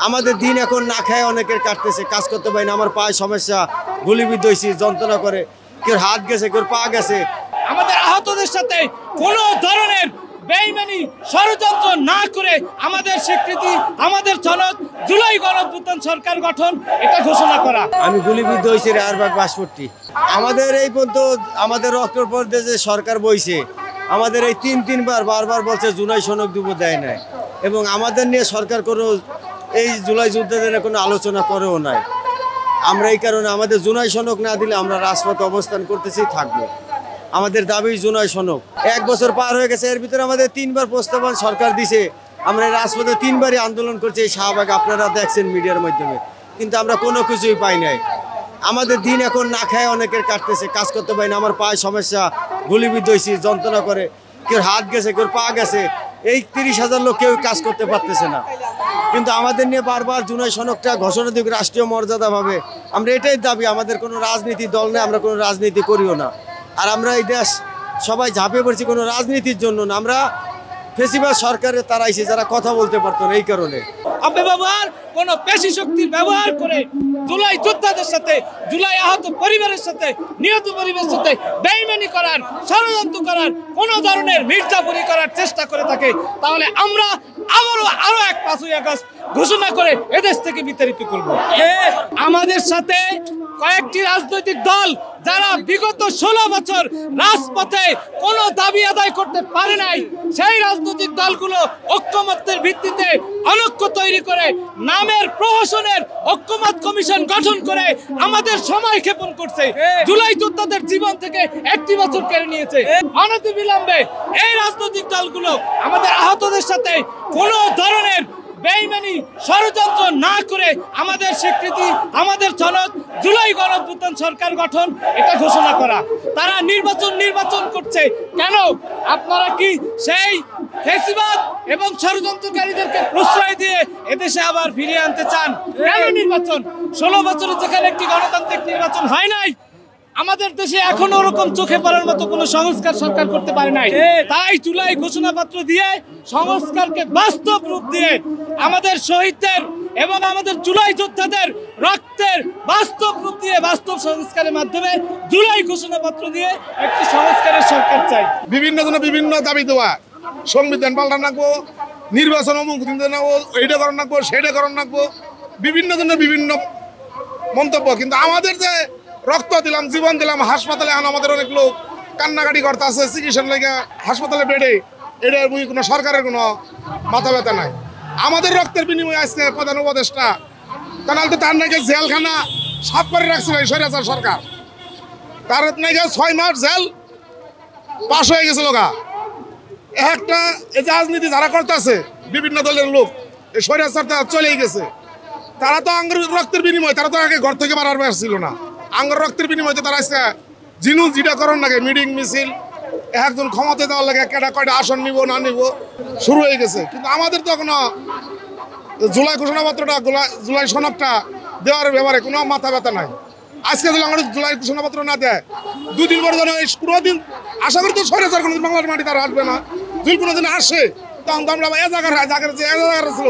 আমাদের দিন এখন না খায় অনেকের কাটতেছে, কাজ করতে পারি না। আমার পায়ে সমস্যা, গুলিবিদ্ধ হয়েছি, যন্ত্রণা করে, কেউ হাত গেছে, কেউ পা গেছে। আমাদের আহতদের সাথে কোনো ধরনের বেইমানি ষড়যন্ত্র না করে আমাদের স্বীকৃতি, আমাদের সনদ, জুলাই গণঅভ্যুত্থান সরকার গঠন এটা ঘোষণা করা। আমি গুলিবিদ্ধ হয়েছি রায়ারবাগ 62। আমাদের এই পর্যন্ত আমাদের রক্তপ্রদেশে সরকার বইছে, আমাদের এই তিনবার বারবার বলছে জুলাই সনদ দিব, দেয় নাই। এবং আমাদের নিয়ে সরকার কোনো এই জুলাই যুদ্ধের কোনো আলোচনা করেও নাই। আমরা এই কারণে আমাদের জুলাই সনদ না দিলে আমরা রাজপথে অবস্থান করতেছি, থাকবো। আমাদের দাবি জুলাই সনদ। 1 বছর পার হয়ে গেছে, এর ভিতরে আমাদের 3বার প্রস্তাবনা সরকার দিছে। আমরা রাজপথে 3বারই আন্দোলন করছি এই শাহবাগ, আপনারা দেখছেন মিডিয়ার মাধ্যমে, কিন্তু আমরা কোনো কিছুই পাই নাই। আমাদের দিন এখন না খায় অনেকের কাটতেছে, কাজ করতে পারি না। আমার পায়ে সমস্যা, গুলিবিদ্ধ হয়েছি, যন্ত্রণা করে, কেউ হাত গেছে, কেউ পা গেছে। এই 30,000 লোক কেউ কাজ করতে পারতেছে না, কিন্তু আমাদের নিয়ে বারবার জুলাই সনদটা ঘোষণা দিক রাষ্ট্রীয় মর্যাদাভাবে। আমরা এটাই দাবি, আমাদের কোনো রাজনীতি দল নেই, আমরা কোনো রাজনীতি করিও না। আর আমরা এই দেশ সবাই ঝাঁপিয়ে পড়ছি কোনো রাজনীতির জন্য না। আমরা ফেসিবাদ সরকারে তারাইছি যারা কথা বলতে পারতো না, এই কারণে অপব্যবহার, কোনো পেশি শক্তির ব্যবহার করে জুলাই যোদ্ধাদের সাথে, জুলাই আহত পরিবারের সাথে, নিহত পরিবারের সাথে বেইমানি করার, ষড়যন্ত্র করার, কোনো ধরনের মির্জাপুরি করার চেষ্টা করে থাকে, তাহলে আমরা আরো 5ই আগস্ট ঘোষণা করে এদেশ থেকে বিতাড়িত করব। আমাদের সাথে কয়েকটি রাজনৈতিক দল যারা বিগত 16 বছর রাজপথে কোনো দাবি আদায় করতে পারে নাই, সেই রাজনৈতিক দলগুলো ঐক্যমত্যের ভিত্তিতে অনৈক্য তৈরি করে নামের প্রহসনের ঐক্যমত কমিশন গঠন করে আমাদের সময় ক্ষেপণ করছে। জুলাই যোদ্ধাদের জীবন থেকে 1টি বছর কেড়ে নিয়েছে। অনতিবিলম্বে এই রাজনৈতিক দলগুলো আমাদের আহতদের সাথে কোনো ধরনের বেইমানি ষড়যন্ত্র না করে আমাদের স্বীকৃতি, আমাদের সনদ, জুলাই গণঅভ্যুত্থান সরকার গঠন এটা ঘোষণা করা। তারা নির্বাচন করছে কেন? আপনারা কি সেই ফ্যাসিবাদ এবং ষড়যন্ত্রকারীদেরকে প্রশ্রয় দিয়ে এদেশে আবার ফিরিয়ে আনতে চান? কেন নির্বাচন? 16 বছরে যেখানে একটি গণতান্ত্রিক নির্বাচন হয় নাই, আমাদের দেশে এখনো ওরকম চোখে পড়ার মতো কোনো সংস্কার সরকার করতে পারে নাই। তাই জুলাই ঘোষণাপত্র দিয়ে সংস্কারকে বাস্তব রূপ দিয়ে আমাদের শহীদদের এবং আমাদের জুলাই যোদ্ধাদের রক্তের বাস্তব রূপ দিয়ে, বাস্তব সংস্কারের মাধ্যমে জুলাই ঘোষণাপত্র দিয়ে একটি সংস্কারের সরকার চাই। বিভিন্ন জনের বিভিন্ন দাবি দেওয়া, সংবিধান পাল্টান রাখবো, নির্বাচন অমুক দিন নেবো, এইটা করার রাখবো, সেইটা করার রাখবো, বিভিন্ন জনের বিভিন্ন মন্তব্য। কিন্তু আমাদের যে রক্ত দিলাম, জীবন দিলাম, হাসপাতালে এখন আমাদের অনেক লোক কান্নাকাটি করতে আছে চিকিৎসার লেগে হাসপাতালে বেডে, এটার কোনো সরকারের কোনো মাথা ব্যথা নাই। আমাদের রক্তের বিনিময়ে আজকে প্রধান উপদেষ্টা, কারণ তো তার নাকি জেলখানা সাফ করে রাখছিল এই স্বৈরাচার সরকার। তার নাকি 6 মাস জেল পাশ হয়ে গেছিল গা। একটা এই রাজনীতি যারা করতেছে বিভিন্ন দলের লোক, এই স্বৈরাচার চলেই গেছে। তারা তো আঙ্গুর রক্তের বিনিময়ে, তারা তো আগে ঘর থেকে বাড়ার ছিল না। আঙ্গুর রক্তের বিনিময়ে তারা আজকে জিনু যেটা করার লাগে, মিটিং মিছিল, একজন ক্ষমতা দেওয়ার লাগে, কয়টা আসন নিব না নিব শুরু হয়ে গেছে। কিন্তু আমাদের তো কোনো জুলাই ঘোষণাপত্রটা, জুলাই সনদটা দেওয়ার ব্যাপারে কোনো মাথা ব্যথা নাই। আজকে যদি আমাদের জুলাই ঘোষণাপত্র না দেয়, 2 দিন পর যেন কোনোদিন আশা করি তো সরে কোনোদিন বাংলার মাটি তারা আসবে না। যদি কোনোদিন আসে তখন তো আমরা এ জায়গার যে ছিল